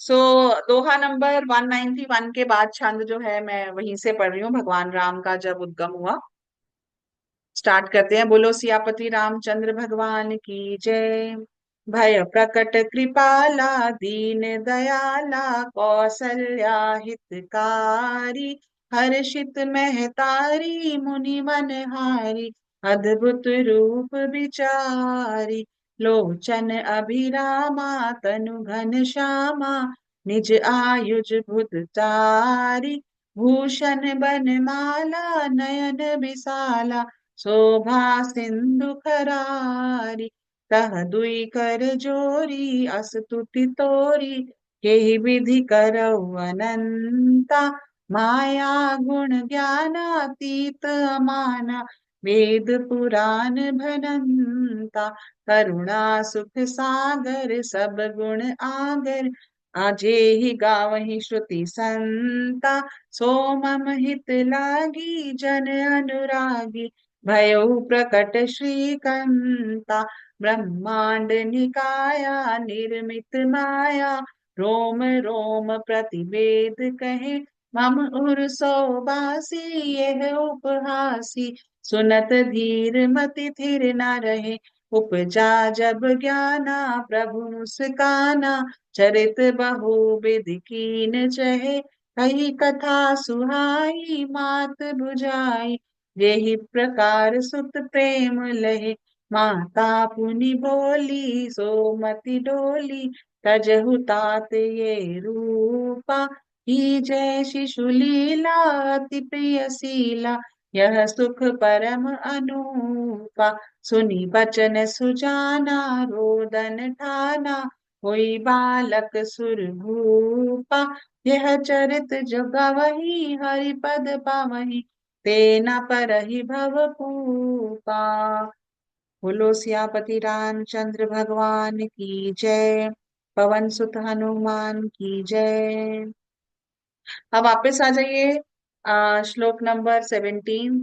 सो दोहा number 191 के बाद छंद जो है मैं वहीं से पढ़ रही हूँ। भगवान राम का जब उद्गम हुआ। स्टार्ट करते हैं। बोलो सियापति रामचंद्र भगवान की जय। भय प्रकट कृपाला दीन दयाला कौसल्या हितकारी हर्षित महतारी मुनि मनहारी अद्भुत रूप विचारी लोचन अभिरामा तनु घन श्यामा निज आयुज भुत चारी भूषण बनमाला नयन विशाला शोभा सिंधु खरारी तह दुई कर जोरी असतुति तोरी केहि विधि करौ अनंता माया गुण ज्ञानातीत अमाना वेद पुराण भनंता करुणा सुख सागर सब गुण आगर आजेहि गावहि श्रुति संता सो मम हित लागी जन अनुरागी भयउ प्रकट श्रीकंता ब्रह्मांड निकाया निर्मित माया रोम रोम प्रतिवेद कहे मम उर सौबासी यह उपहासी सुनत धीर मति थिर न रहे उपजा जब ज्ञाना प्रभु मुस्काना चरित बहुविध कीन चहे कही कथा सुहाई मात बुझाई यही प्रकार सुत प्रेम लहे माता पुनि बोली सोमति डोली तजहु तात ये रूपा ही जय शिशु लीला अति प्रिय शीला यह सुख परम अनूपा सुनी बचन सुजाना रोदन ठाना होई बालक सुर भूपा यह चरित जो गवही हरिपद पावही तेना परहि भव पूपा। बोलो सियापति रामचंद्र भगवान की जय। पवन सुत हनुमान की जय। अब वापस आ जाइए। श्लोक नंबर 17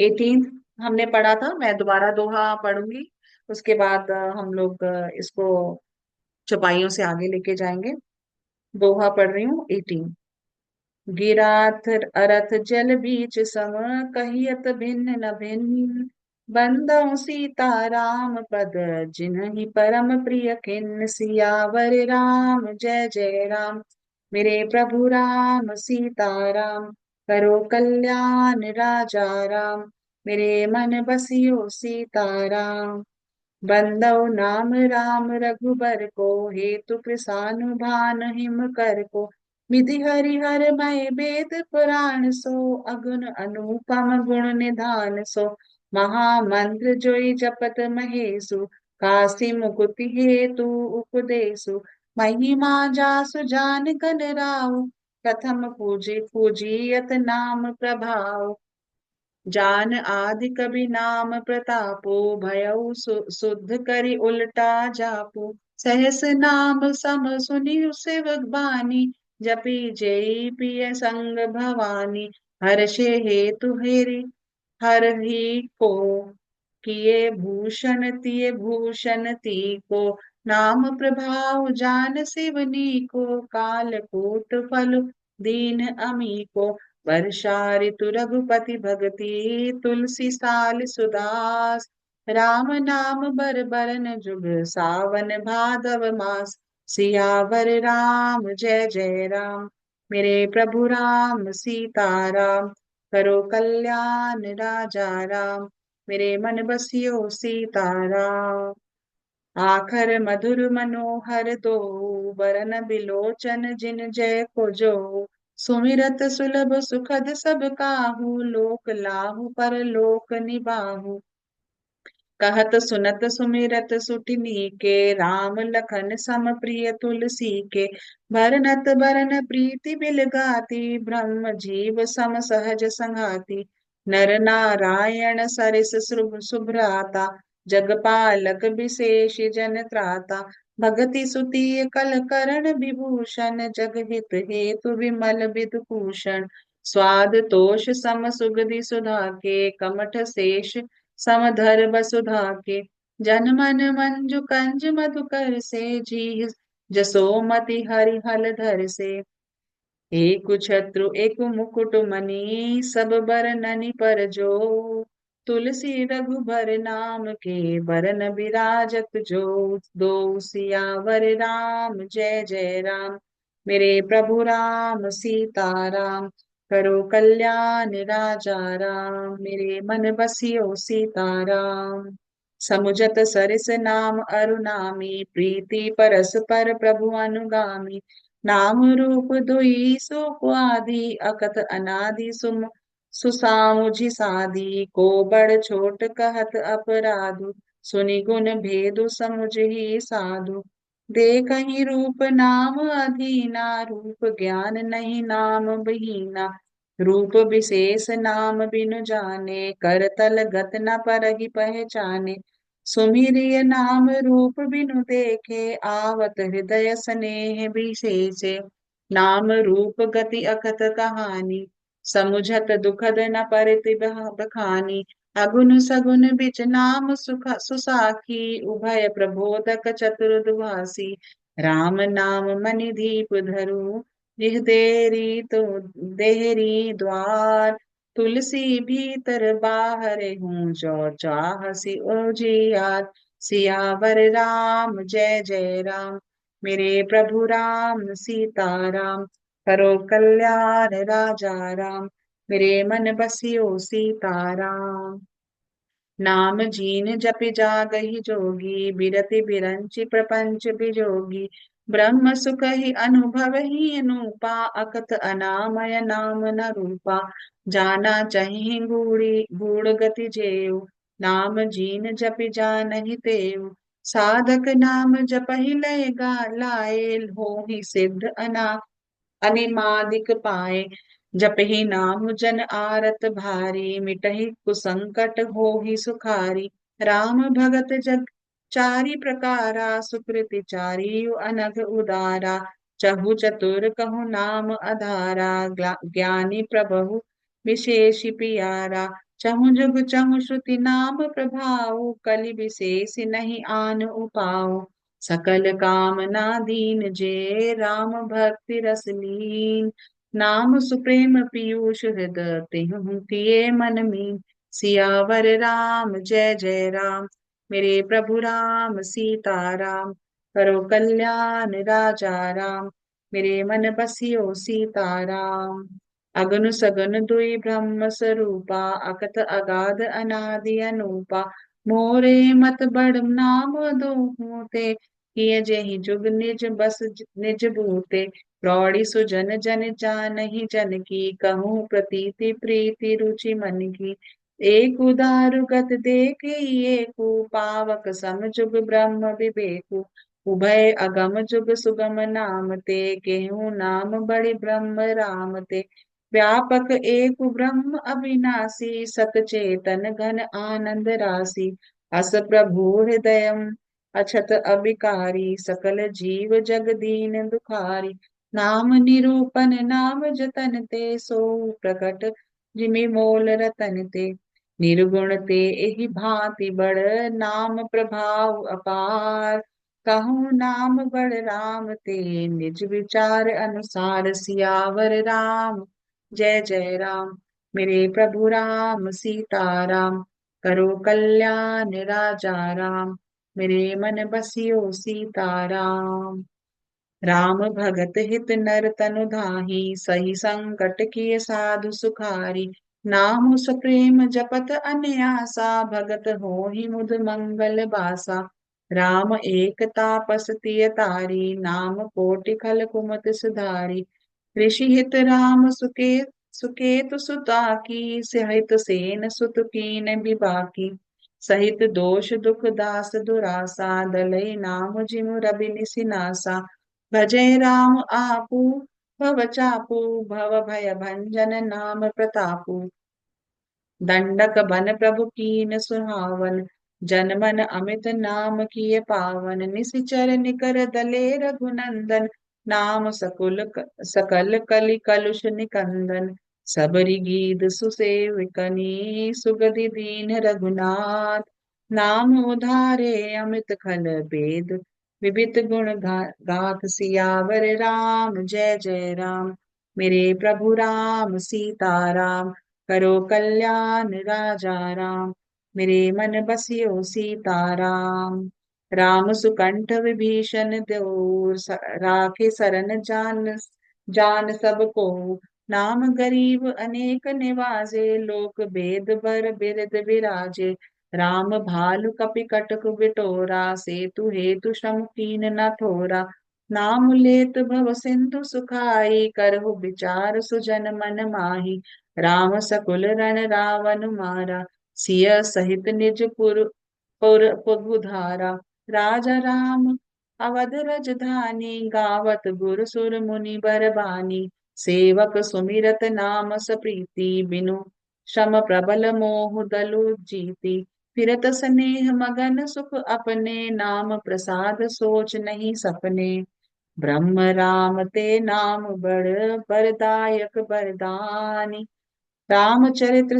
18 हमने पढ़ा था। मैं दोबारा दोहा पढ़ूंगी। उसके बाद हम लोग इसको चौपाइयों से आगे लेके जाएंगे। दोहा पढ़ रही हूँ 18। गिराथ अरथ जल बीच सम कहियत भिन्न न भिन्न बंदौ सीता राम पद जिन्हि परम प्रिय खिन्न सियावर राम जय जय राम। मेरे प्रभु राम सीता राम करो कल्याण राजा राम मेरे मन बसियो सीता राम। बंदौ नाम राम रघुबर को हेतु कृषानुभान हिम कर को विधि हरिहर मय वेद पुराण सो अगुण अनुपम गुण निधान सो महामंत्र जोई जपत महेशु काशी मुकुति हेतु उपदेशु महिमा जासु जान गन राउ प्रथम पूजी पूजियत नाम प्रभाव जान आदि कवि नाम प्रतापो भयउ शुद्ध करि उल्टा जापो सहस नाम सम सुनि शिव बानी जपि जय पिय संग भवानी हर्षे हेतु हेरि हर ही को किए भूषण ती को नाम प्रभाव जान शिवनी को कालकूट फल दीन अमी को वर्षा ऋतु रघुपति भगति तुलसी साल सुदास राम नाम बर बरन जुग सावन भादव मास सियावर राम जय जय राम। मेरे प्रभु राम सीता राम करो कल्याण राजा राम मेरे मन बसियो सीता राम। आखर मधुर मनोहर दो बरन बिलोचन जिन जय को जो सुमिरत सुलभ सुखद सब काहू लोक लाहू पर लोक निबाहू कहत सुनत सुमिरत सुटिनी के राम लखन सम प्रिय तुलसी के भरनत बरन प्रीति बिल गाती ब्रह्म जीव सम सहज संघाती नर नारायण सरिस शुभ्राता जगपालक विशेष जन त्राता भगति सुती कल करण विभूषण जगहित हेतु विमल विदुभूषण स्वाद तोष सम सुगधि सुधा के कमठ शेष समधर वसुधा के जन मन मंजु कंज मधुकर से जी जसोमति हरिहल धर से। एक छत्रु एक मुकुट मणि, सब बरननि पर जो। तुलसी रघुबर नाम के, बरन बिराजत जो। दो सियावर राम जय जय राम। मेरे प्रभु राम सीताराम, करो कल्याण राजा राम। मेरे मन बसियो सीताराम। समुझत सरिस नाम अरुणामी, प्रीति परस पर प्रभु अनुगामी। नाम रूप दुई सुख आदि, अकथ अनादि सुम सुसामुझि सादी। को बड़ छोट कहत अपराधु, सुनि गुण भेदु समुझहि साधु। देखहि रूप नाम अधीना, रूप ज्ञान नहीं नाम बहीना। रूप विशेष नाम बिनु जाने, करतल गत न परहि पहचाने। सुमिरिय नाम रूप बिनु देखे, आवत हृदय स्नेह विशेषे। नाम रूप गति अकथ कहानी, समुझत दुखद न परिति बखानी। अगुन सगुन बिच नाम सुख सुसाखी, उभय प्रबोधक चतुर दुभासी। राम नाम मनि दीप धरु, जिह देरी तो देहरी द्वार। तुलसी भीतर बाहर हूँ, जो चाहसी ओजियार। सियावर राम जय जय राम, मेरे प्रभु राम सीताराम। करो कल्याण राजा राम, मेरे मन बसियो सीताराम। नाम जीन जपि जागहि जोगी, बिरति बिरंचि प्रपंच बिजोगी। ब्रह्म सुख ही अनुभव ही अनूपा, अकथ अनामय नाम न रूपा। जाना चहि गूढ़ी गूढ़ गति जेउ, नाम जीन जपि जानहि तेउ। साधक नाम जपहि लय गा लाए, होहि सिद्ध अनिमादिक पाए। जपहि नाम जन आरत भारी, मिटहि कुसंकट होहि सुखारी। राम भगत जग चारि प्रकारा, सुकृति चारि अनघ उदारा। चहु चतुर कहु नाम अधारा, ज्ञानी प्रभु विशेष पियारा। चहु जुग चहु श्रुति नाम प्रभाऊ, कलि विशेष नहीं आन उपाऊ। सकल कामना दीन जे, राम भक्ति रस लीन। नाम सुप्रेम पीयूष हृदय, तिहुँ किए मन मीन। सियावर राम जय जय राम, मेरे प्रभु राम सीताराम। करो कल्याण राजा राम, मेरे मन बसियो सीताराम। अगनु सगनु दुई ब्रह्म स्वरूपा, अकथ अगाध अनादि अनूपा। मोरे मत बड़ नाम दो होते, किए जेहि जुग निज बस निज भूते। प्रौढ़ी सुजन जन जानहि जन की, कहूँ प्रतीति प्रीति रुचि मन की। एक उदार गत देखे एको, पावक सम जुग ब्रह्म विवेकु। उभय अगम जुग सुगम नाम ते, केहूँ नाम बड़े ब्रह्म राम ते। व्यापक एक ब्रह्म अविनाशी, सत चेतन घन आनंद राशि। अस प्रभु हृदय अछत अबिकारी, सकल जीव जग दीन दुखारी। नाम निरूपन नाम जतन ते, सो प्रकट जिमि मोल रतन ते। निर्गुण ते एहि भांति बड़, नाम प्रभाव अपार। कहूँ नाम बड़ राम ते, निज विचार अनुसार। सियावर राम जय जय राम, मेरे प्रभु राम सीताराम। करो कल्याण राजा राम, मेरे मन बसियो सीताराम। राम भगत हित नर तनु धाही, सही संकट किए साधु सुखारी। नाम सप्रेम जपत अनयासा, भगत होहि मुद मंगल बासा। राम एक तापस तिय तारी, नाम कोटि खल कुमति सुधारी। ऋषि हित राम सुकेतु सुता की, सहित सेन सुत कीन बिबाकी। सहित दोष दुख दास दुरासा, दलई नाम जिमु रवि निसिनासा। भजय राम आपू, भव चापू, भव भय भंजन नाम प्रतापू। दंडक बन प्रभु कीन सुहावन, जन मन अमित नाम किए पावन। निसिचर निकर दले रघुनंदन, नाम सकल कलि कलुष निकंदन। सबरि गीत सुसेविकनी, सुगति दीन रघुनाथ। नाम उधारे अमित खल बेद, विविध गुण गाथ सियावर राम, जय जय राम। मेरे प्रभु राम सीताराम, करो कल्याण राजा राम। मेरे मन बसियो सीताराम। राम सुकंठ विभीषण द्योर, राखे सरन जान जान सबको। नाम गरीब अनेक निवाजे, लोक भेद बर बिरद विराजे। राम भालु कपि कटक बिटोरा, सेतु हेतु श्रम कीन न थोरा। नाम लेत भव सिंधु सुखाई, करहु विचार सुजन मन माही। राम सकुल रण रावण मारा, सिय सहित निज पुर धारा। राजा राम अवध रजधानी, गावत गुर सुर मुनि बरबानी। सेवक सुमिरत नाम सप्रीति, बिनु श्रम प्रबल मोह दलु जीति। फिरत स्नेह मगन सुख अपने, नाम प्रसाद सोच नहीं सपने। ब्रह्म राम ते नाम बड़ बरदायक बरदानी। रामचरित्र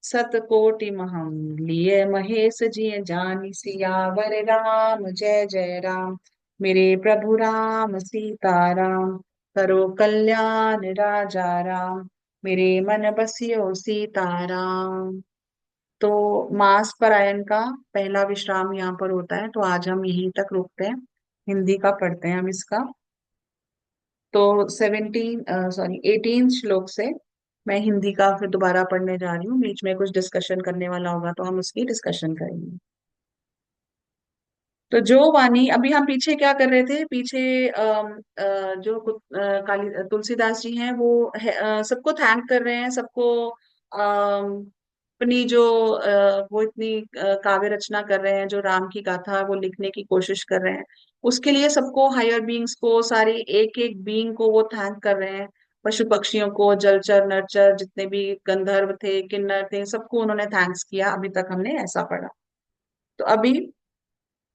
सत कोटि महम, लिए महेश जिय जानी। सियावर राम, जय जय राम। मेरे प्रभु राम सीताराम, करो कल्याण राजा राम। मेरे मन बसियो सीताराम। तो मास परायण का पहला विश्राम यहाँ पर होता है, तो आज हम यहीं तक रुकते हैं। हिंदी का पढ़ते हैं हम इसका। तो 18 श्लोक से मैं हिंदी का फिर दोबारा पढ़ने जा रही हूँ। बीच में कुछ डिस्कशन करने वाला होगा तो हम उसकी डिस्कशन करेंगे। तो जो वाणी, अभी हम पीछे क्या कर रहे थे, पीछे जो काली तुलसीदास जी हैं वो सबको थैंक कर रहे हैं, सबको अपनी जो वो इतनी काव्य रचना कर रहे हैं, जो राम की गाथा वो लिखने की कोशिश कर रहे हैं, उसके लिए सबको, हायर बींग्स को, सारी एक एक बींग को वो थैंक कर रहे हैं। पशु पक्षियों को, जलचर नरचर, जितने भी गंधर्व थे, किन्नर थे, सबको उन्होंने थैंक्स किया। अभी तक हमने ऐसा पढ़ा। तो अभी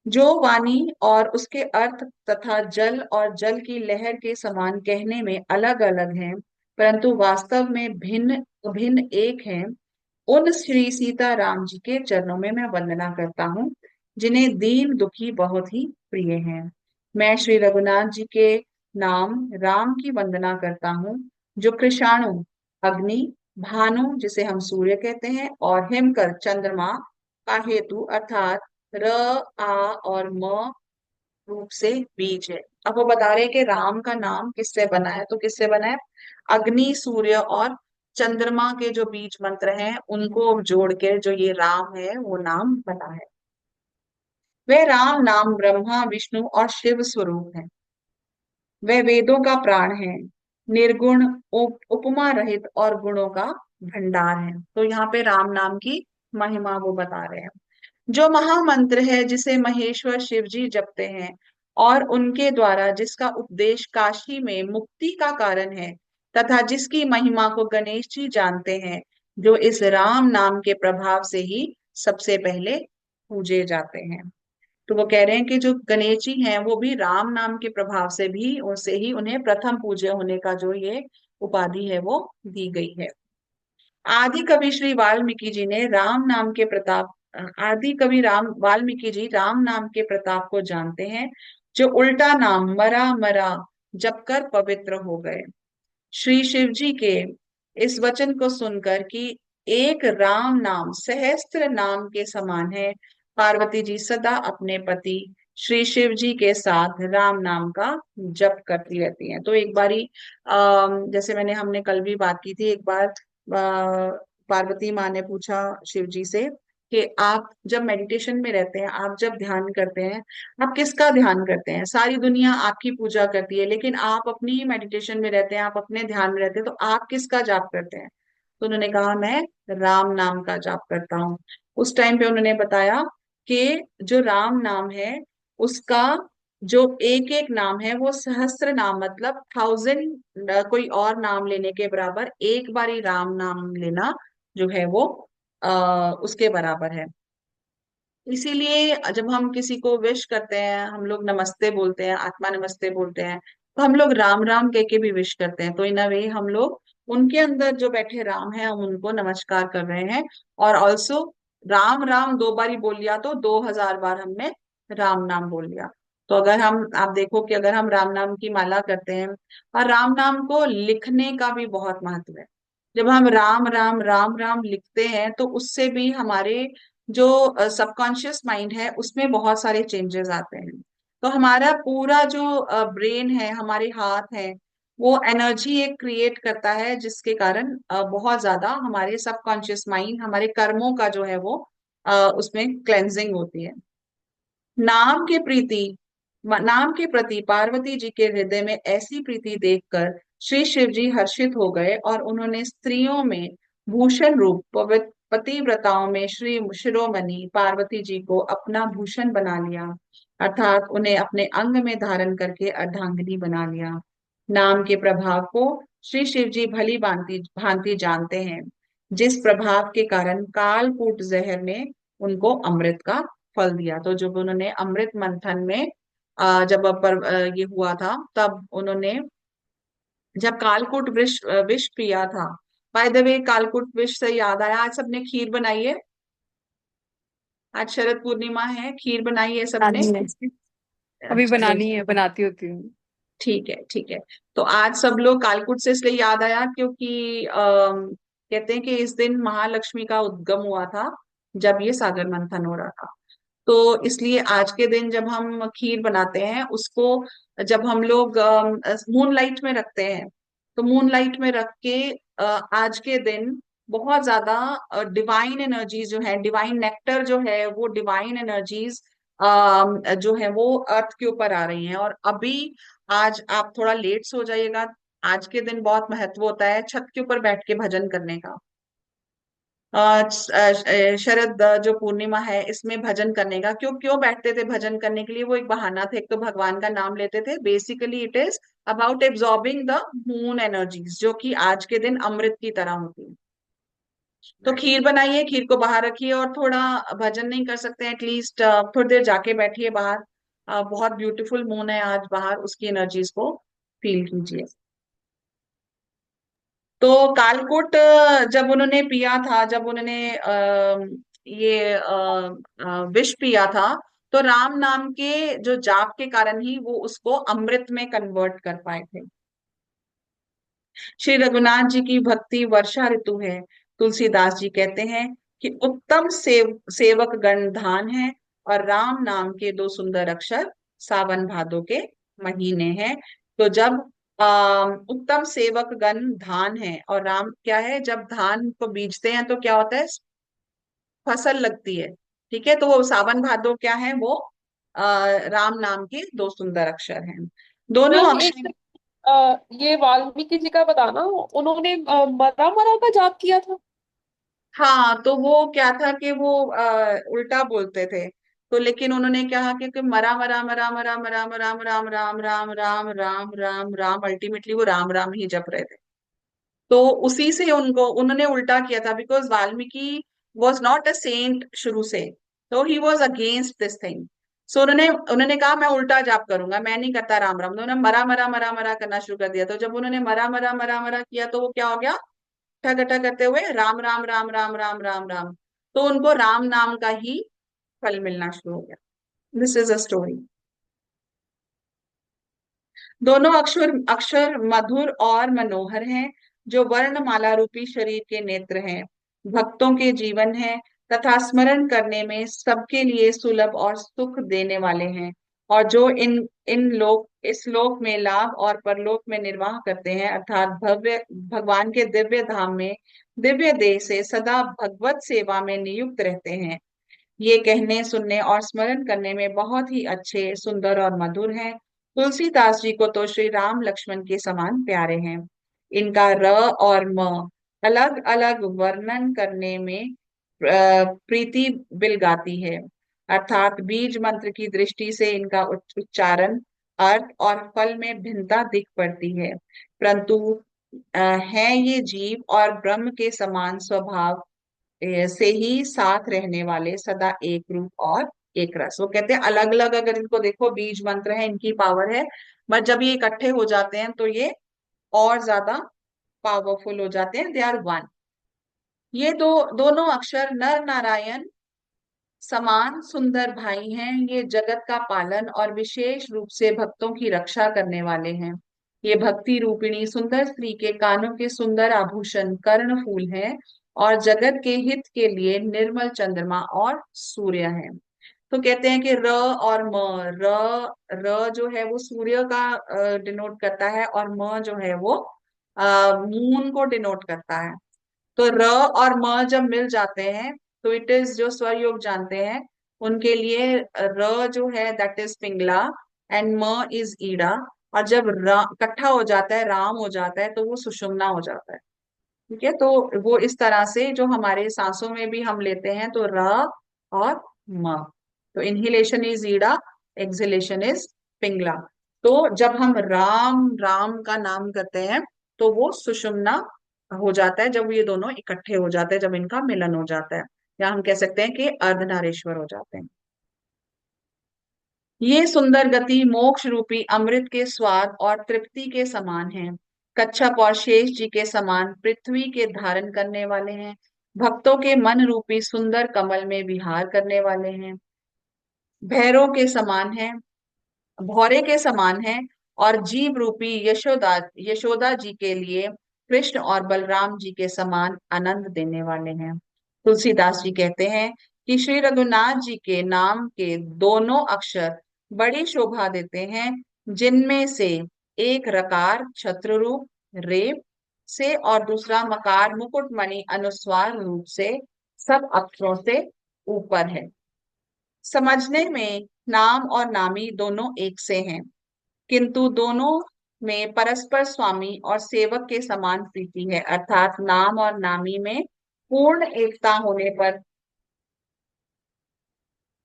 जो वाणी और उसके अर्थ तथा जल और जल की लहर के समान कहने में अलग अलग हैं, परंतु वास्तव में भिन्न भिन्न एक हैं, उन श्री सीता राम जी के चरणों में मैं वंदना करता हूँ, जिन्हें दीन दुखी बहुत ही प्रिय हैं। मैं श्री रघुनाथ जी के नाम राम की वंदना करता हूँ, जो कृषाणु अग्नि, भानु जिसे हम सूर्य कहते हैं, और हिमकर चंद्रमा का हेतु अर्थात र, आ और म रूप से बीज है। अब वो बता रहे हैं कि राम का नाम किससे बना है, तो किससे बना है? अग्नि, सूर्य और चंद्रमा के जो बीज मंत्र हैं उनको जोड़ के जो ये राम है वो नाम बना है। वह राम नाम ब्रह्मा विष्णु और शिव स्वरूप है। वह वेदों का प्राण है, निर्गुण, उपमा रहित और गुणों का भंडार है। तो यहाँ पे राम नाम की महिमा वो बता रहे हैं। जो महामंत्र है जिसे महेश्वर शिव जी जपते हैं, और उनके द्वारा जिसका उपदेश काशी में मुक्ति का कारण है, तथा जिसकी महिमा को गणेश जी जानते हैं, जो इस राम नाम के प्रभाव से ही सबसे पहले पूजे जाते हैं। तो वो कह रहे हैं कि जो गणेश जी हैं वो भी राम नाम के प्रभाव से भी, उनसे ही उन्हें प्रथम पूज्य होने का जो ये उपाधि है वो दी गई है। आदि कवि श्री वाल्मीकि जी ने राम नाम के प्रताप आदि कवि राम वाल्मीकि जी राम नाम के प्रताप को जानते हैं, जो उल्टा नाम मरा मरा जप कर पवित्र हो गए। श्री शिव जी के इस वचन को सुनकर कि एक राम नाम सहस्त्र नाम के समान है, पार्वती जी सदा अपने पति श्री शिव जी के साथ राम नाम का जप करती रहती हैं। तो एक बारी जैसे हमने कल भी बात की थी, एक बार पार्वती माँ ने पूछा शिव जी से कि आप जब मेडिटेशन में रहते हैं, आप जब ध्यान करते हैं, आप किसका ध्यान करते हैं? सारी दुनिया आपकी पूजा करती है, लेकिन आप अपनी ही मेडिटेशन में रहते हैं, आप अपने ध्यान में रहते हैं, तो आप किसका जाप करते हैं? तो उन्होंने कहा, मैं राम नाम का जाप करता हूँ। उस टाइम पे उन्होंने बताया कि जो राम नाम है उसका जो एक एक नाम है वो सहस्त्र नाम, मतलब 1000 कोई और नाम लेने के बराबर, एक बारी राम नाम लेना जो है वो उसके बराबर है। इसीलिए जब हम किसी को विश करते हैं, हम लोग नमस्ते बोलते हैं, आत्मा नमस्ते बोलते हैं, तो हम लोग राम राम कह के भी विश करते हैं। तो इन अ वे हम लोग उनके अंदर जो बैठे राम है, हम उनको नमस्कार कर रहे हैं। और ऑल्सो राम राम 2 बारी बोल लिया तो 2000 बार हमने राम नाम बोल लिया। तो अगर हम, आप देखो कि अगर हम राम नाम की माला करते हैं, और राम नाम को लिखने का भी बहुत महत्व है। जब हम राम राम राम राम लिखते हैं तो उससे भी हमारे जो सबकॉन्शियस माइंड है उसमें बहुत सारे चेंजेस आते हैं। तो हमारा पूरा जो ब्रेन है, हमारे हाथ है, वो एनर्जी एक क्रिएट करता है, जिसके कारण बहुत ज्यादा हमारे सबकॉन्शियस माइंड, हमारे कर्मों का जो है वो उसमें क्लेंजिंग होती है। नाम के प्रीति नाम के प्रति पार्वती जी के हृदय में ऐसी प्रीति देखकर श्री शिव जी हर्षित हो गए, और उन्होंने स्त्रियों में भूषण रूप पतिव्रताओं में श्री शिरोमणि पार्वती जी को अपना भूषण बना लिया, अर्थात उन्हें अपने अंग में धारण करके अर्धांगिनी बना लिया। नाम के प्रभाव को श्री शिव जी भली भांति भांति जानते हैं, जिस प्रभाव के कारण कालकूट जहर ने उनको अमृत का फल दिया। तो जब उन्होंने अमृत मंथन में जब ये हुआ था, तब उन्होंने, जब कालकूट विष पिया था। बाय द वे, कालकूट विष से याद आया, आज सबने खीर बनाई है। आज शरद पूर्णिमा है, खीर बनाई है हाँ सबने। जी, अभी अच्छा, बनानी है, बनाती होती हूँ। ठीक है ठीक है। तो आज सब लोग कालकूट से इसलिए याद आया क्योंकि कहते हैं कि इस दिन महालक्ष्मी का उद्गम हुआ था, जब ये सागर मंथन हो रहा था। तो इसलिए आज के दिन जब हम खीर बनाते हैं उसको, जब हम लोग मून लाइट में रखते हैं, तो मून लाइट में रख के आज के दिन बहुत ज्यादा डिवाइन एनर्जीज जो है, डिवाइन नेक्टर जो है, वो डिवाइन एनर्जीज जो है वो अर्थ के ऊपर आ रही हैं। और अभी आज आप थोड़ा लेट सो जाइएगा। आज के दिन बहुत महत्व होता है छत के ऊपर बैठ के भजन करने का। शरद जो पूर्णिमा है इसमें भजन करने का, क्यों क्यों बैठते थे भजन करने के लिए? वो एक बहाना था, एक तो भगवान का नाम लेते थे, basically it is about absorbing the moon energies, जो कि आज के दिन अमृत की तरह होती है। तो खीर बनाइए, खीर को बाहर रखिए, और थोड़ा भजन नहीं कर सकते एटलीस्ट थोड़ी देर जाके बैठिए बाहर। बहुत ब्यूटीफुल मून है आज बाहर, उसकी एनर्जीज को फील कीजिए। तो कालकूट जब उन्होंने पिया था, जब उन्होंने ये विष पिया था, तो राम नाम के जो जाप के कारण ही वो उसको अमृत में कन्वर्ट कर पाए थे। श्री रघुनाथ जी की भक्ति वर्षा ऋतु है। तुलसीदास जी कहते हैं कि उत्तम सेवक गण धान है, और राम नाम के दो सुंदर अक्षर सावन भादो के महीने हैं। तो जब उत्तम सेवक गण धान है, और राम क्या है, जब धान को बीजते हैं तो क्या होता है, फसल लगती है। ठीक है, तो वो सावन भादो क्या है, वो राम नाम के दो सुंदर अक्षर हैं। दोनों मैम एक अक्षर। ये वाल्मीकि जी का बताना, उन्होंने मरा मरा का जाप किया था। हाँ, तो वो क्या था कि वो उल्टा बोलते थे। तो लेकिन उन्होंने कहा कि मरा मरा मरा मरा मरा मरा राम राम राम राम राम राम राम, अल्टीमेटली वो राम राम ही जप रहे थे। तो उसी से उनको उन्होंने उल्टा किया था, because Valmiki was not a saint शुरू से, तो ही was against this thing. So उन्होंने उन्होंने कहा मैं उल्टा जाप करूंगा, मैं नहीं करता राम राम। तो उन्होंने मरा मरा मरा मरा करना शुरू कर दिया। तो जब उन्होंने मरा मरा मरा मरा किया तो वो क्या हो गया, ठगठा करते हुए राम राम राम राम राम राम राम। तो उनको राम नाम का ही फल मिलना शुरू हो गया। This is a story. दोनों अक्षर अक्षर मधुर और मनोहर हैं, जो वर्णमाला रूपी शरीर के नेत्र हैं, भक्तों के जीवन हैं, तथा स्मरण करने में सबके लिए सुलभ और सुख देने वाले हैं, और जो इन इन लोक इस लोक में लाभ और परलोक में निर्वाह करते हैं, अर्थात भव्य भगवान के दिव्य धाम में दिव्य देह से सदा भगवत सेवा में नियुक्त रहते हैं। ये कहने, सुनने और स्मरण करने में बहुत ही अच्छे, सुंदर और मधुर हैं। तुलसीदास जी को तो श्री राम लक्ष्मण के समान प्यारे हैं। इनका र और म अलग अलग वर्णन करने में प्रीति बिलगाती है, अर्थात बीज मंत्र की दृष्टि से इनका उच्चारण, अर्थ और फल में भिन्नता दिख पड़ती है, परंतु हैं ये जीव और ब्रह्म के समान स्वभाव से ही साथ रहने वाले, सदा एक रूप और एक रस। वो कहते हैं अलग अलग अगर इनको देखो, बीज मंत्र है, इनकी पावर है, बट जब ये इकट्ठे हो जाते हैं तो ये और ज्यादा पावरफुल हो जाते हैं, दे आर वन। ये दोनों अक्षर नर नारायण समान सुंदर भाई हैं, ये जगत का पालन और विशेष रूप से भक्तों की रक्षा करने वाले हैं। ये भक्ति रूपिणी सुंदर स्त्री के कानों के सुंदर आभूषण कर्ण फूल हैं, और जगत के हित के लिए निर्मल चंद्रमा और सूर्य हैं। तो कहते हैं कि र और म, र र जो है वो सूर्य का डिनोट करता है, और म जो है वो मून को डिनोट करता है। तो र और म जब मिल जाते हैं तो इट इज, जो स्वर योग जानते हैं उनके लिए, र जो है दैट इज पिंगला, एंड म इज ईड़ा। और जब इकट्ठा हो जाता है, राम हो जाता है, तो वो सुषुम्ना हो जाता है। ठीक है, तो वो इस तरह से जो हमारे सांसों में भी हम लेते हैं, तो र और म। तो inhalation is Ida, exhalation is Pingala. तो जब हम राम राम का नाम करते हैं तो वो सुषुम्ना हो जाता है, जब ये दोनों इकट्ठे हो जाते हैं, जब इनका मिलन हो जाता है, या हम कह सकते हैं कि अर्धनारीश्वर हो जाते हैं। ये सुंदर गति मोक्ष रूपी अमृत के स्वाद और तृप्ति के समान है। कच्छप और शेष जी के समान पृथ्वी के धारण करने वाले हैं। भक्तों के मन रूपी सुंदर कमल में विहार करने वाले हैं। भैरव के समान है, भौरे के समान है, और जीव रूपी यशोदा यशोदा जी के लिए कृष्ण और बलराम जी के समान आनंद देने वाले हैं। तुलसीदास जी कहते हैं कि श्री रघुनाथ जी के नाम के दोनों अक्षर बड़ी शोभा देते हैं, जिनमें से एक रकार छत्र रूप रेप से, और दूसरा मकार मुकुटमणि अनुस्वार रूप से सब अक्षरों से ऊपर है। समझने में नाम और नामी दोनों एक से हैं, किंतु दोनों में परस्पर स्वामी और सेवक के समान प्रीति है। अर्थात नाम और नामी में पूर्ण एकता होने पर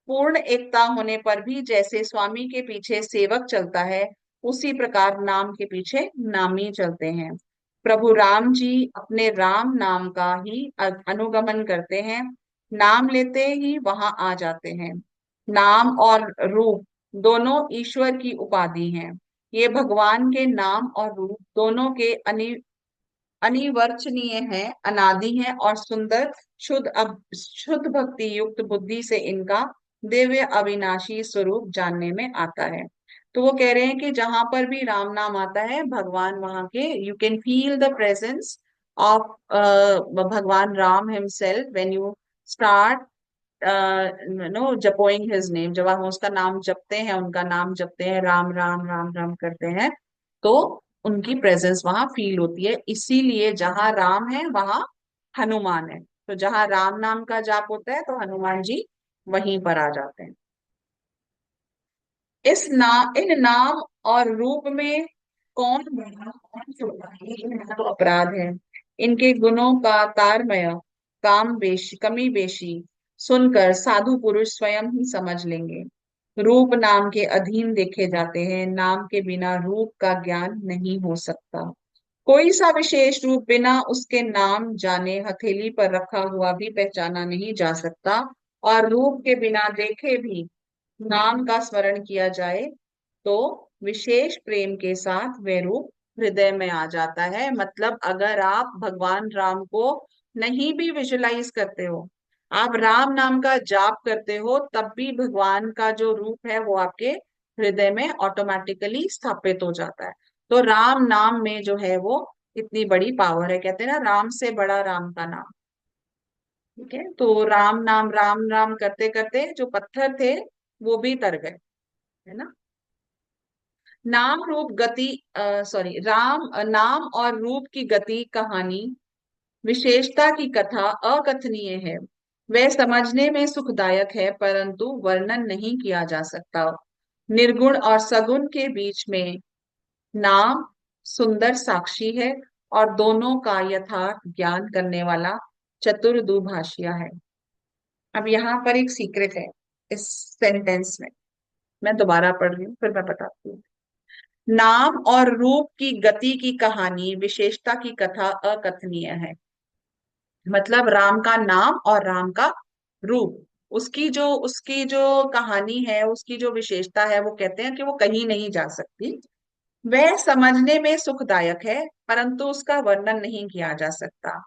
पूर्ण एकता होने पर भी जैसे स्वामी के पीछे सेवक चलता है, उसी प्रकार नाम के पीछे नामी चलते हैं। प्रभु राम जी अपने राम नाम का ही अनुगमन करते हैं, नाम लेते ही वहां आ जाते हैं। नाम और रूप दोनों ईश्वर की उपाधि हैं। ये भगवान के नाम और रूप दोनों के अनिवर्चनीय है, अनादि है और सुंदर। शुद्ध भक्ति युक्त बुद्धि से इनका दिव्य अविनाशी स्वरूप जानने में आता है। तो वो कह रहे हैं कि जहां पर भी राम नाम आता है, भगवान वहां के, you can feel the presence of Bhagwan Ram himself when you start no जपोइंग हिज नेम। जब हम उसका नाम जपते हैं, उनका नाम जपते हैं, राम राम राम राम करते हैं, तो उनकी प्रेजेंस वहां फील होती है। इसीलिए जहां राम है वहां हनुमान है। तो जहां राम नाम का जाप होता है तो हनुमान जी वहीं पर आ जाते हैं। इन नाम और रूप में कौन बड़ा कौन छोटा, ये इनका तो अपराध है। इनके गुणों का तारमय काम बेशी कमी बेशी सुनकर साधु पुरुष स्वयं ही समझ लेंगे। रूप नाम के अधीन देखे जाते हैं, नाम के बिना रूप का ज्ञान नहीं हो सकता। कोई सा विशेष रूप बिना उसके नाम जाने हथेली पर रखा हुआ भी पहचाना नहीं जा सकता, और रूप के बिना देखे भी नाम का स्मरण किया जाए तो विशेष प्रेम के साथ वह रूप हृदय में आ जाता है। मतलब अगर आप भगवान राम को नहीं भी विजुलाइज करते हो, आप राम नाम का जाप करते हो, तब भी भगवान का जो रूप है वो आपके हृदय में ऑटोमेटिकली स्थापित हो जाता है। तो राम नाम में जो है वो इतनी बड़ी पावर है। कहते हैं ना, राम से बड़ा राम का नाम। ठीक है, तो राम नाम राम राम करते करते जो पत्थर थे वो भी तर गए, है ना। नाम रूप गति सॉरी राम नाम और रूप की गति कहानी विशेषता की कथा अकथनीय है। वह समझने में सुखदायक है, परंतु वर्णन नहीं किया जा सकता। निर्गुण और सगुण के बीच में नाम सुंदर साक्षी है, और दोनों का यथार्थ ज्ञान करने वाला चतुर दुभाषिया है। अब यहाँ पर एक सीक्रेट है इस सेंटेंस में, मैं दोबारा पढ़ रही हूँ फिर मैं बताती हूँ। नाम और रूप की गति की कहानी विशेषता की कथा अकथनीय है। मतलब राम का नाम और राम का रूप, उसकी जो कहानी है, उसकी जो विशेषता है, वो कहते हैं कि वो कहीं नहीं जा सकती। वह समझने में सुखदायक है, परंतु उसका वर्णन नहीं किया जा सकता।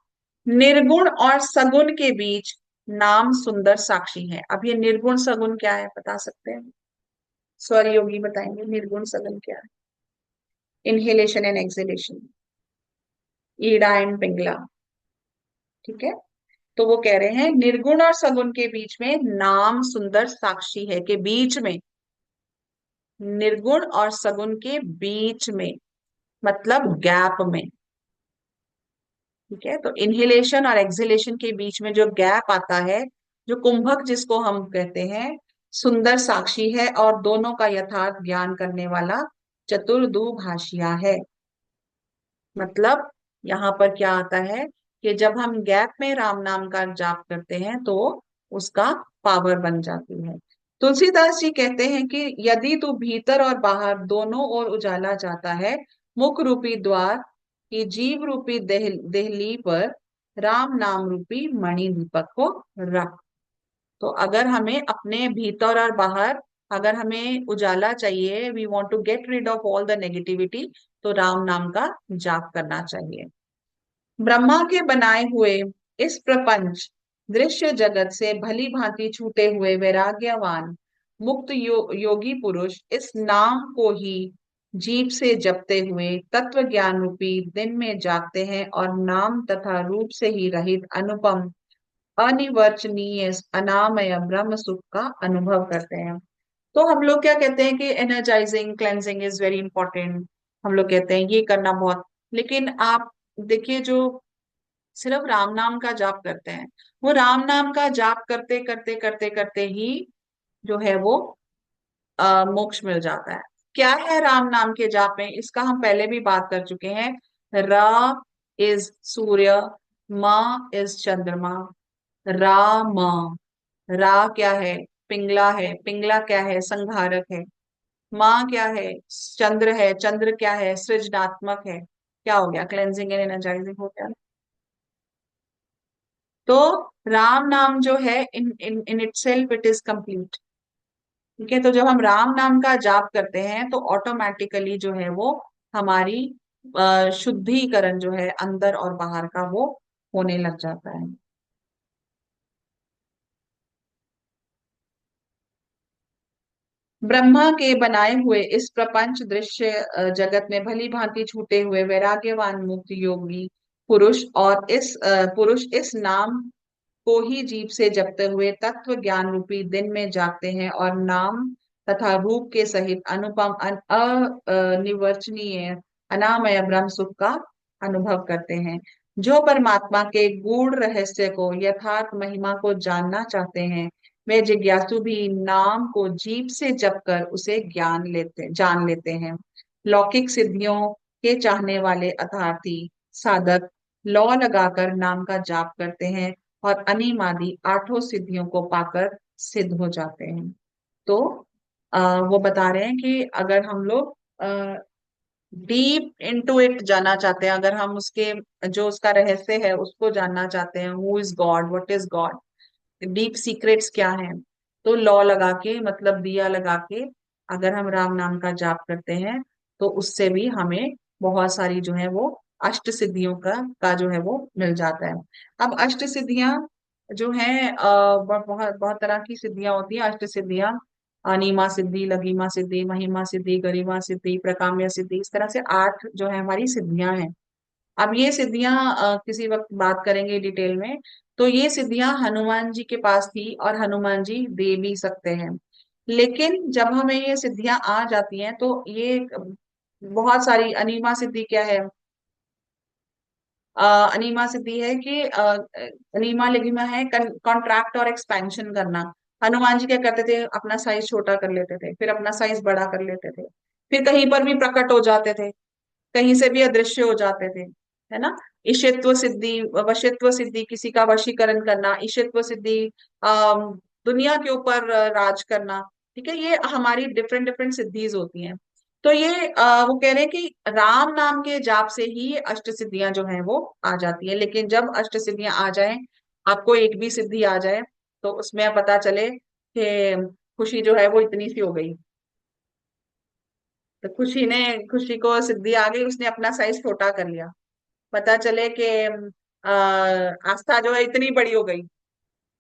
निर्गुण और सगुण के बीच नाम सुंदर साक्षी है। अब ये निर्गुण सगुण क्या है बता सकते हैं? स्वर योगी बताएंगे निर्गुण सगुण क्या है। Inhalation and exhalation, Ida and Pingala. ठीक है, तो वो कह रहे हैं निर्गुण और सगुण के बीच में नाम सुंदर साक्षी है, के बीच में, निर्गुण और सगुण के बीच में मतलब गैप में। ठीक है, तो इनहेलेशन और एक्सहेलेशन के बीच में जो गैप आता है, जो कुंभक जिसको हम कहते हैं, सुंदर साक्षी है और दोनों का यथार्थ ज्ञान करने वाला चतुर्दुभाषिया है। मतलब यहाँ पर क्या आता है कि जब हम गैप में राम नाम का जाप करते हैं तो उसका पावर बन जाती है। तुलसीदास जी कहते हैं कि यदि तू भीतर और बाहर दोनों ओर उजाला जाता है, मुख रूपी द्वार की जीव रूपी देहली पर राम नाम रूपी मणि दीपक को रख। तो अगर हमें अपने भीतर और बाहर, अगर हमें उजाला चाहिए, we want to get rid of all the negativity, तो राम नाम का जाप करना चाहिए। ब्रह्मा के बनाए हुए इस प्रपंच दृश्य जगत से भली भांति छूटे हुए वैराग्यवान मुक्त योगी पुरुष इस नाम को ही जीभ से जपते हुए तत्व ज्ञान रूपी दिन में जागते हैं और नाम तथा रूप से ही रहित अनुपम अनिर्वचनीय अनामय ब्रह्म सुख का अनुभव करते हैं। तो हम लोग क्या कहते हैं कि energising cleansing is very important, हम लोग कहते हैं ये करना बहुत। लेकिन आप देखिए, जो सिर्फ राम नाम का जाप करते हैं, वो राम नाम का जाप करते करते करते करते ही जो है वो मोक्ष मिल जाता है। क्या है राम नाम के जाप में, इसका हम पहले भी बात कर चुके हैं। रा इज सूर्य, मा इज चंद्रमा, राम, रा क्या है? पिंगला है, पिंगला क्या है? संहारक है। माँ क्या है? चंद्र है, चंद्र क्या है? सृजनात्मक है। क्या हो गया? क्लेंजिंग एंड एनर्जाइजिंग हो गया। तो राम नाम जो है in in in itself it is complete. ठीक है, तो जब हम राम नाम का जाप करते हैं तो ऑटोमेटिकली जो है वो हमारी शुद्धिकरण जो है अंदर और बाहर का वो होने लग जाता है। ब्रह्मा के बनाए हुए इस प्रपंच दृश्य जगत में भली भांति छूटे हुए वैराग्यवान मुक्त योगी पुरुष और इस पुरुष इस नाम को ही जीभ से जपते हुए तत्व ज्ञान रूपी दिन में जागते हैं और नाम तथा रूप के सहित अनुपम अनिर्वचनीय अनामय ब्रह्म सुख का अनुभव करते हैं। जो परमात्मा के गूढ़ रहस्य को, यथार्थ महिमा को जानना चाहते हैं, वे जिज्ञासु भी नाम को जीभ से जप कर उसे जान लेते हैं। लौकिक सिद्धियों के चाहने वाले अर्थार्थी साधक लौ लगाकर नाम का जाप करते हैं और अनिमादि आठों सिद्धियों को पाकर सिद्ध हो जाते हैं। तो वो बता रहे हैं कि अगर हम लोग डीप इनटू इट जाना चाहते हैं, अगर हम उसके जो उसका रहस्य है उसको जानना चाहते हैं, who is God, what is God, deep secrets क्या हैं, तो लौ लगा के मतलब दिया लगा के अगर हम राम नाम का जाप करते हैं तो उससे भी हमें बहुत सारी जो है वो अष्ट सिद्धियों का जो है वो मिल जाता है। अब अष्ट सिद्धियां जो हैं बहुत बहुत तरह की सिद्धियां होती हैं। अष्ट सिद्धियां अनीमा सिद्धि, लघिमा सिद्धि, महिमा सिद्धि, गरिमा सिद्धि, प्रकाम्य सिद्धि, इस तरह से आठ जो है हमारी सिद्धियां हैं। अब ये सिद्धियां किसी वक्त बात करेंगे डिटेल में। तो ये सिद्धियां हनुमान जी के पास थी और हनुमान जी दे भी सकते हैं। लेकिन जब हमें ये सिद्धियां आ जाती हैं तो ये बहुत सारी अनीमा सिद्धि क्या है? अनीमा सिद्धि है कि अनीमा लिगिमा है कॉन्ट्रैक्ट और एक्सपेंशन करना। हनुमान जी क्या करते थे? अपना साइज छोटा कर लेते थे, फिर अपना साइज बड़ा कर लेते थे, फिर कहीं पर भी प्रकट हो जाते थे, कहीं से भी अदृश्य हो जाते थे, है ना। ईशत्व सिद्धि, वशित्व सिद्धि, किसी का वशीकरण करना, ईशत्व सिद्धि, अम, दुनिया के ऊपर राज करना। ठीक है, ये हमारी डिफरेंट डिफरेंट सिद्धीज होती हैं। तो ये वो कह रहे हैं कि राम नाम के जाप से ही ये अष्ट सिद्धियां जो हैं वो आ जाती है। लेकिन जब अष्ट सिद्धियां आ जाएं, आपको एक भी सिद्धि आ जाए तो उसमें पता चले कि खुशी जो है वो इतनी सी हो गई, तो खुशी को सिद्धि आ गई, उसने अपना साइज छोटा कर लिया। पता चले कि आस्था जो है इतनी बड़ी हो गई,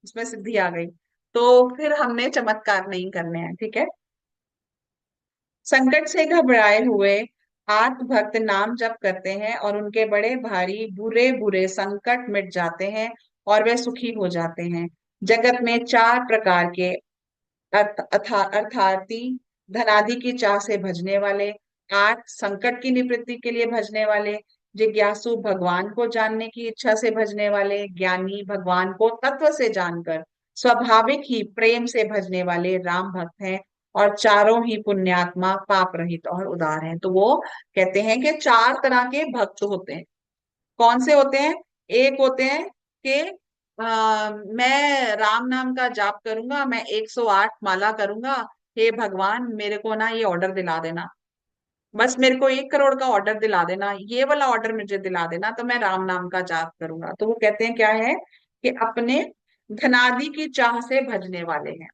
उसमें सिद्धि आ गई। तो फिर हमने चमत्कार नहीं करने हैं, ठीक है। संकट से घबराए हुए आर्त भक्त नाम जप करते हैं और उनके बड़े भारी बुरे बुरे संकट मिट जाते हैं और वे सुखी हो जाते हैं। जगत में चार प्रकार के अर्थार्थी, धनादि की चाह से भजने वाले, आर्त संकट की निवृत्ति के लिए भजने वाले, जिज्ञासु भगवान को जानने की इच्छा से भजने वाले, ज्ञानी भगवान को तत्व से जानकर स्वाभाविक ही प्रेम से भजने वाले राम भक्त हैं। और चारों ही पुण्यात्मा पाप रहित और उदार हैं। तो वो कहते हैं कि चार तरह के भक्त होते हैं। कौन से होते हैं? एक होते हैं कि मैं राम नाम का जाप करूंगा, मैं 108 माला करूंगा, हे भगवान मेरे को ना ये ऑर्डर दिला देना, बस मेरे को 1 करोड़ का ऑर्डर दिला देना, ये वाला ऑर्डर मुझे दिला देना, तो मैं राम नाम का जाप करूंगा। तो वो कहते हैं क्या है कि अपने धनादि की चाह से भजने वाले हैं,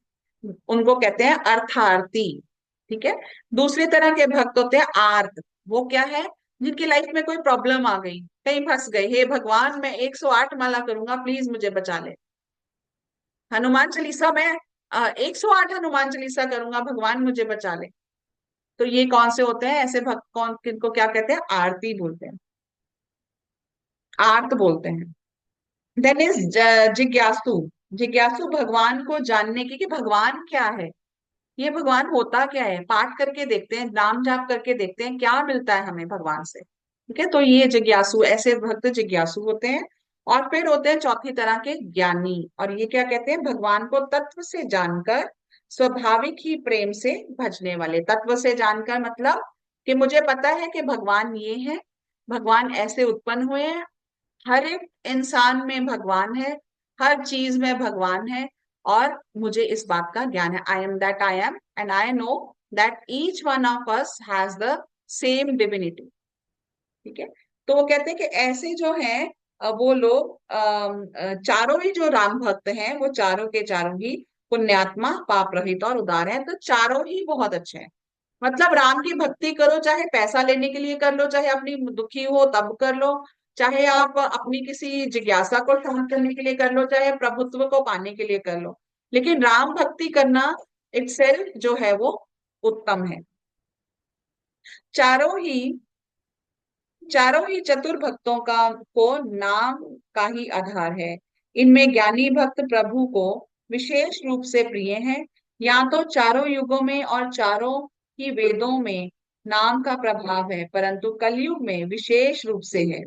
उनको कहते हैं अर्थार्थी। ठीक है। दूसरी तरह के भक्त होते हैं आर्त। वो क्या है? जिनकी लाइफ में कोई प्रॉब्लम आ गई, कहीं फंस गए, हे भगवान मैं 108 माला करूंगा, प्लीज मुझे बचा ले। हनुमान चालीसा मैं 108 हनुमान चालीसा करूंगा, भगवान मुझे बचा ले। तो ये कौन से होते हैं ऐसे भक्त? कौन किनको क्या कहते हैं? आरती बोलते हैं, आर्त बोलते हैं। देन इज जिज्ञासु। जिज्ञासु भगवान को जानने की कि भगवान क्या है, ये भगवान होता क्या है, पाठ करके देखते हैं, नाम जाप करके देखते हैं क्या मिलता है हमें भगवान से। ठीक है। तो ये जिज्ञासु, ऐसे भक्त जिज्ञासु होते हैं। और फिर होते हैं चौथी तरह के ज्ञानी, और ये क्या कहते हैं? भगवान को तत्व से जानकर स्वाभाविक ही प्रेम से भजने वाले। तत्व से जानकर मतलब कि मुझे पता है कि भगवान ये है, भगवान ऐसे उत्पन्न हुए हैं, हर एक इंसान में भगवान है, हर चीज में भगवान है, और मुझे इस बात का ज्ञान है। I am that I am and I know that each one of us has the same divinity. ठीक है। तो वो कहते हैं कि ऐसे जो हैं वो लोग चारों ही जो राम भक्त हैं वो चारों के चारों ही पुण्यात्मा, पाप रहित और उदार हैं। तो चारों ही बहुत अच्छे हैं। मतलब राम की भक्ति करो, चाहे पैसा लेने के लिए कर लो, चाहे अपनी दुखी हो तब कर लो, चाहे आप अपनी किसी जिज्ञासा को शांत करने के लिए कर लो, चाहे प्रभुत्व को पाने के लिए कर लो, लेकिन राम भक्ति करना इटसेल्फ जो है वो उत्तम है। चारों ही चारों ही चतुर भक्तों का को नाम का ही आधार है। इनमें ज्ञानी भक्त प्रभु को विशेष रूप से प्रिय हैं। या तो चारों युगों में और चारों ही वेदों में नाम का प्रभाव है, परंतु कलयुग में विशेष रूप से है।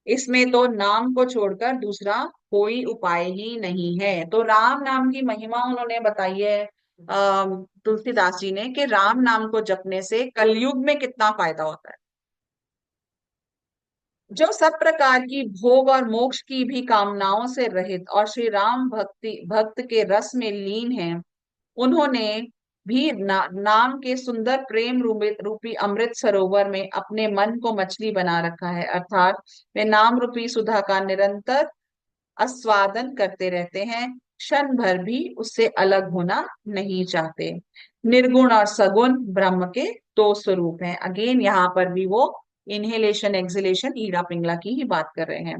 इसमें तो नाम को छोड़कर दूसरा कोई उपाय ही नहीं है। तो राम नाम की महिमा उन्होंने बताई है तुलसीदास जी ने, कि राम नाम को जपने से कलयुग में कितना फायदा होता है। जो सब प्रकार की भोग और मोक्ष की भी कामनाओं से रहित और श्री राम भक्त के रस में लीन हैं, उन्होंने भी नाम के सुंदर प्रेम रूपी अमृत सरोवर में अपने मन को मछली बना रखा है। अर्थात वे नाम रूपी सुधा का निरंतर आस्वादन करते रहते हैं, क्षण भर भी उससे अलग होना नहीं चाहते। निर्गुण और सगुण ब्रह्म के दो स्वरूप हैं। अगेन यहाँ पर भी वो इनहेलेशन एक्सहेलेशन ईड़ा पिंगला की ही बात कर रहे हैं।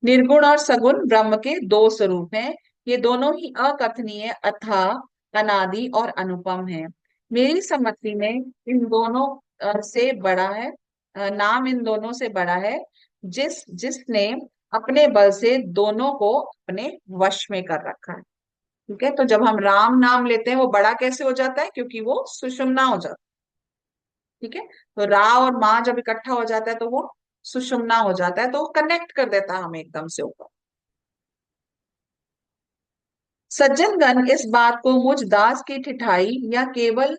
निर्गुण और सगुण ब्रह्म के दो स्वरूप हैं, ये दोनों ही अकथनीय, अथाह, अनादि और अनुपम है। मेरी समझ में इन दोनों से बड़ा है, नाम इन दोनों से बड़ा है, जिसने अपने बल से दोनों को अपने वश में कर रखा है। ठीक है। तो जब हम राम नाम लेते हैं वो बड़ा कैसे हो जाता है? क्योंकि वो सुषुम्ना हो जाता है। ठीक है। तो रा और माँ जब इकट्ठा हो जाता है तो वो सुषुम्ना हो जाता है, तो वो कनेक्ट कर देता है हमें एकदम से ऊपर। सज्जनगण इस बात को मुझ दास की ठिठाई या केवल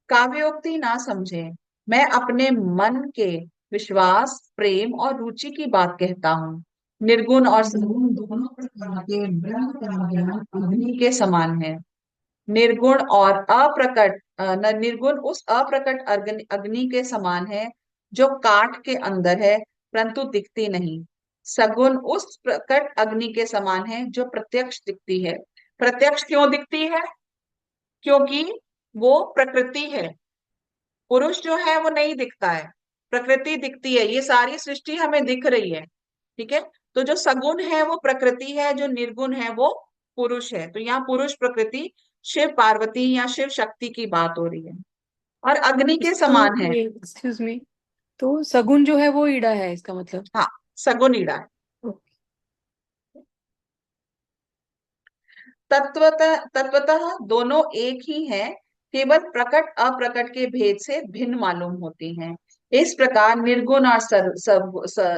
काव्योक्ति ना समझे। मैं अपने मन के विश्वास, प्रेम और रुचि की बात कहता हूँ। निर्गुण और सगुण दोनों प्रकार के ब्रह्म का ज्ञान अग्नि के समान है। निर्गुण और अप्रकट निर्गुण उस अप्रकट अग्नि के समान है जो काठ के अंदर है परंतु दिखती नहीं। सगुण उस प्रकट अग्नि के समान है जो प्रत्यक्ष दिखती है। प्रत्यक्ष क्यों दिखती है? क्योंकि वो प्रकृति है। पुरुष जो है वो नहीं दिखता है, प्रकृति दिखती है, ये सारी सृष्टि हमें दिख रही है। ठीक है। तो जो सगुण है वो प्रकृति है, जो निर्गुण है वो पुरुष है, तो यहाँ पुरुष प्रकृति शिव पार्वती या शिव शक्ति की बात हो रही है, और अग्नि के तो समान है। ये एक्सक्यूज मी, तो सगुन जो है वो ईड़ा है इसका मतलब? हाँ, सगुन ईड़ा है। तत्वतः दोनों एक ही हैं, केवल प्रकट अप्रकट के भेद से भिन्न मालूम होती हैं। इस प्रकार निर्गुण और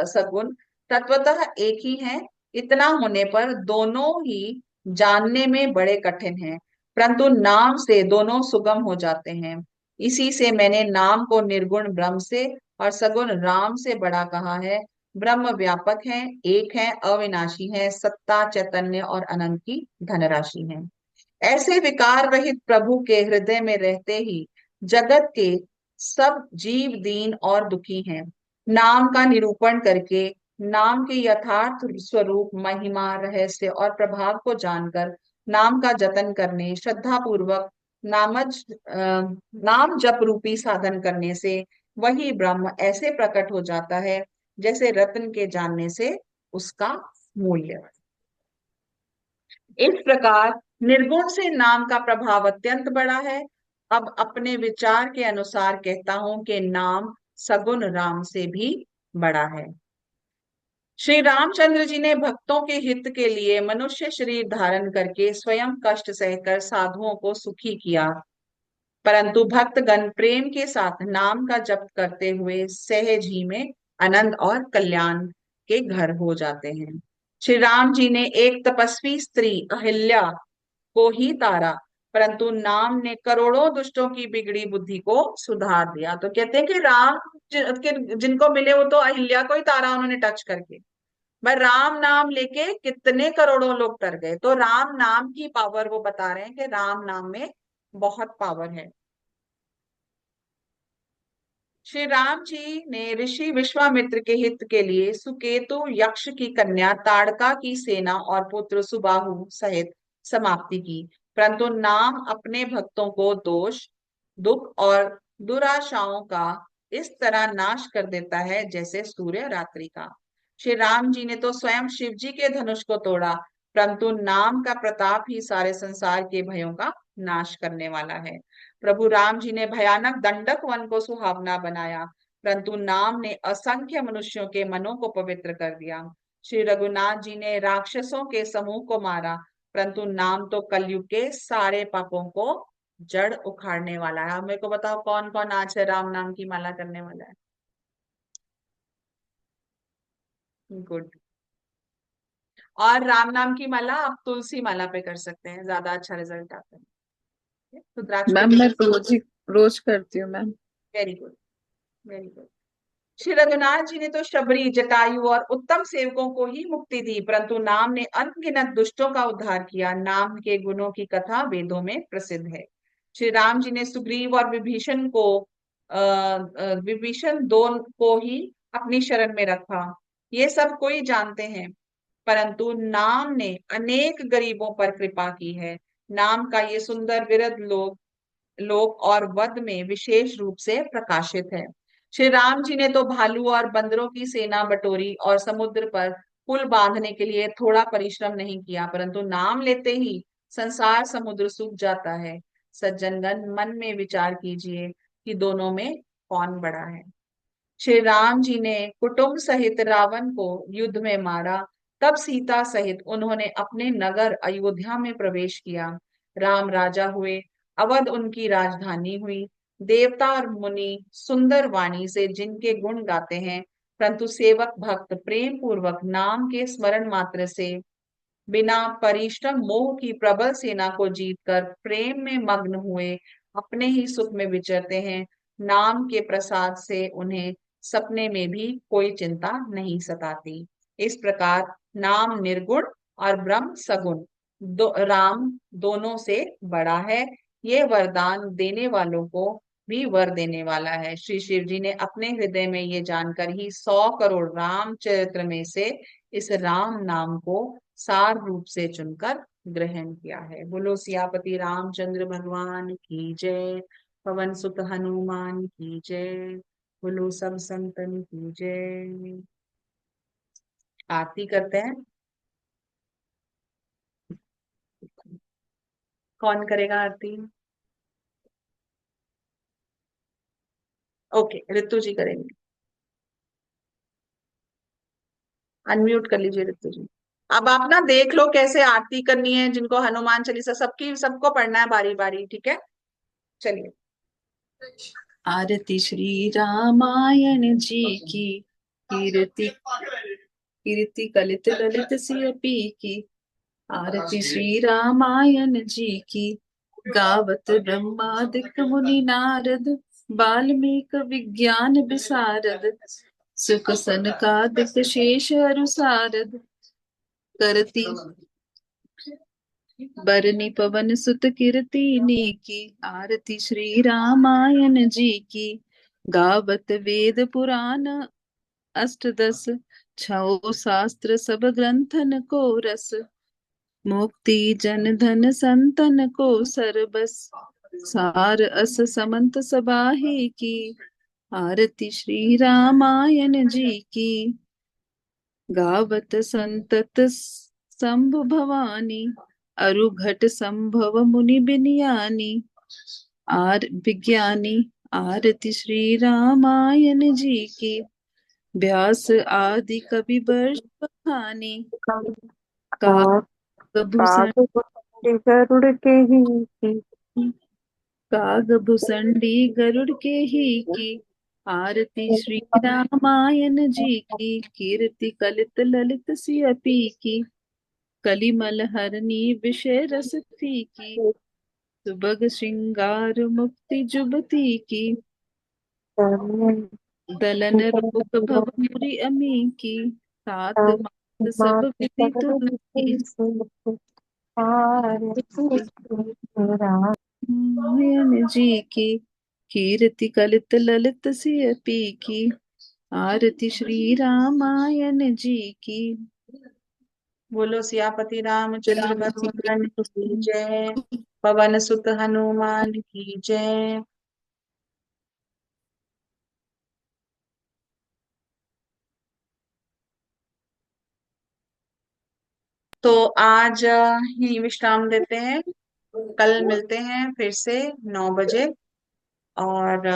सगुण तत्वतः एक ही हैं। इतना होने पर दोनों ही जानने में बड़े कठिन हैं, परंतु नाम से दोनों सुगम हो जाते हैं। इसी से मैंने नाम को निर्गुण ब्रह्म से और सगुण राम से बड़ा कहा है। ब्रह्म व्यापक है, एक है, अविनाशी है, सत्ता चैतन्य और अनंत की धनराशि है। ऐसे विकार रहित प्रभु के हृदय में रहते ही जगत के सब जीव दीन और दुखी हैं। नाम का निरूपण करके, नाम के यथार्थ स्वरूप, महिमा, रहस्य और प्रभाव को जानकर नाम का जतन करने, श्रद्धा पूर्वक नाम जप रूपी साधन करने से वही ब्रह्म ऐसे प्रकट हो जाता है जैसे रत्न के जानने से उसका मूल्य। इस प्रकार निर्गुण से नाम का प्रभाव अत्यंत बड़ा है। अब अपने विचार के अनुसार कहता हूं कि नाम सगुण राम से भी बड़ा है। श्री रामचंद्र जी ने भक्तों के हित के लिए मनुष्य शरीर धारण करके स्वयं कष्ट सहकर साधुओं को सुखी किया, परंतु भक्तगण प्रेम के साथ नाम का जप करते हुए सहज ही में आनंद और कल्याण के घर हो जाते हैं। श्री राम जी ने एक तपस्वी स्त्री अहिल्या को ही तारा, परंतु नाम ने करोड़ों दुष्टों की बिगड़ी बुद्धि को सुधार दिया। तो कहते हैं कि राम जिनको मिले वो तो अहिल्या को ही तारा उन्होंने टच करके। भाई राम नाम लेके कितने करोड़ों लोग तर गए। तो राम नाम की पावर वो बता रहे हैं कि राम नाम में बहुत पावर है। श्री राम जी ने ऋषि विश्वामित्र के हित के लिए सुकेतु यक्ष की कन्या ताड़का की सेना और पुत्र सुबाहु सहित समाप्ति की, परंतु नाम अपने भक्तों को दोष, दुख और दुराशाओं का इस तरह नाश कर देता है जैसे सूर्य रात्रि का। श्री राम जी ने तो स्वयं शिव जी के धनुष को तोड़ा, परंतु नाम का प्रताप ही सारे संसार के भयों का नाश करने वाला है। प्रभु राम जी ने भयानक दंडक वन को सुहावना बनाया, परंतु नाम ने असंख्य मनुष्यों के मनों को पवित्र कर दिया। श्री रघुनाथ जी ने राक्षसों के समूह को मारा, परंतु नाम तो कलयुग के सारे पापों को जड़ उखाड़ने वाला है। अब मेरे को बताओ कौन कौन आज है राम नाम की माला करने वाला है? गुड। और राम नाम की माला आप तुलसी माला पे कर सकते हैं, ज्यादा अच्छा रिजल्ट आता है। रुद्राक्ष पे मैम भी मैं कर सकते रोज करती हूँ मैम। हैं। Very good, very good. Shri Raghunath ji ने तो शबरी, जटायु और उत्तम सेवकों को ही मुक्ति दी, परंतु नाम ने अनगिनत दुष्टों का उद्धार किया। नाम के गुणों की कथा वेदों में प्रसिद्ध है। श्री राम जी ने सुग्रीव और विभीषण दोनों को ही अपनी शरण में रखा। ये सब कोई जानते हैं, परंतु नाम ने अनेक गरीबों पर कृपा की है। नाम का ये सुंदर विरध लोक और वध में विशेष रूप से प्रकाशित है। श्री राम जी ने तो भालू और बंदरों की सेना बटोरी और समुद्र पर पुल बांधने के लिए थोड़ा परिश्रम नहीं किया, परंतु नाम लेते ही संसार समुद्र सूख जाता है। सज्जनगण, मन में विचार कीजिए कि दोनों में कौन बड़ा है। श्री राम जी ने कुटुंब सहित रावण को युद्ध में मारा, तब सीता सहित उन्होंने अपने नगर अयोध्या में प्रवेश किया। राम राजा हुए, अवध उनकी राजधानी हुई। देवता और मुनि सुंदर वाणी से जिनके गुण गाते हैं, परंतु सेवक भक्त प्रेम पूर्वक नाम के स्मरण मात्र से बिना परिश्रम मोह की प्रबल सेना को जीतकर प्रेम में मग्न हुए अपने ही सुख में विचरते हैं। नाम के प्रसाद से उन्हें सपने में भी कोई चिंता नहीं सताती। इस प्रकार नाम निर्गुण और ब्रह्म सगुण, राम दोनों से बड़ा है। ये वरदान देने वालों को भी वर देने वाला है। श्री शिव जी ने अपने हृदय में ये जानकर ही 100 करोड़ रामचरित्र में से इस राम नाम को सार रूप से चुनकर ग्रहण किया है। बोलो सियापति रामचंद्र भगवान की जय। पवन सुत हनुमान की जय। बोलो सब संतन की जय। आरती करते हैं। कौन करेगा आरती? ओके, ऋतु जी करेंगे। अनम्यूट कर लीजिए ऋतु जी। अब आप ना देख लो कैसे आरती करनी है, जिनको हनुमान चालीसा सबकी सबको पढ़ना है बारी बारी, ठीक है? चलिए। आरती श्री रामायण जी की, कीर्ति कीर्ति कलित ललित सियपी की। आरती श्री रामायण जी की, गावत ब्रह्मादिक मुनि नारद, वाल्मीक विज्ञान विशारद, सुख सनकादिक शेष अरु सारद, करती बरनी पवन सुत कीर्तिनी की। आरती श्री रामायण जी की, गावत वेद पुराण अष्टदश, छौ शास्त्र सब ग्रंथन को रस, मुक्ति जन धन संतन को सरबस, सार अस समंत सबाही की। आरती श्री रामायण जी की, गावत संतत शंभु भवानी, अरु घट संभव मुनि बिनियानी। आर विज्ञानी। आरती श्री रामायण जी की, व्यास आदि कवि वर्ष बखानी, और काकभूषण काग गरुड़ के ही की। कागभूषणी गरुड़ के ही की। आरती श्री रामायण जी की, कीर्ति कलित ललित सियपी की। कलिमल हरनी विषय रस फीकी, सुबग श्रृंगार मुक्ति जुबती की। दलन रोग भवमुरि अमी की, सात मात सब विधि तुलसी। रामायण जी की, कीर्ति कलित ललित सियपी की। आरती श्री रामायण जी की। बोलो सियापति रामचंद्र भगवान की जय। पवन सुत हनुमान की जय। तो आज ही विश्राम देते हैं। कल मिलते हैं फिर से 9 बजे। और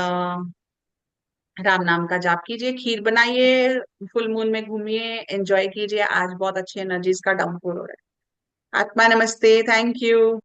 राम नाम का जाप कीजिए, खीर बनाइए, फुल मून में घूमिए, एंजॉय कीजिए। आज बहुत अच्छी एनर्जीज का डाउनफॉल हो रहा है। आत्मा नमस्ते, थैंक यू।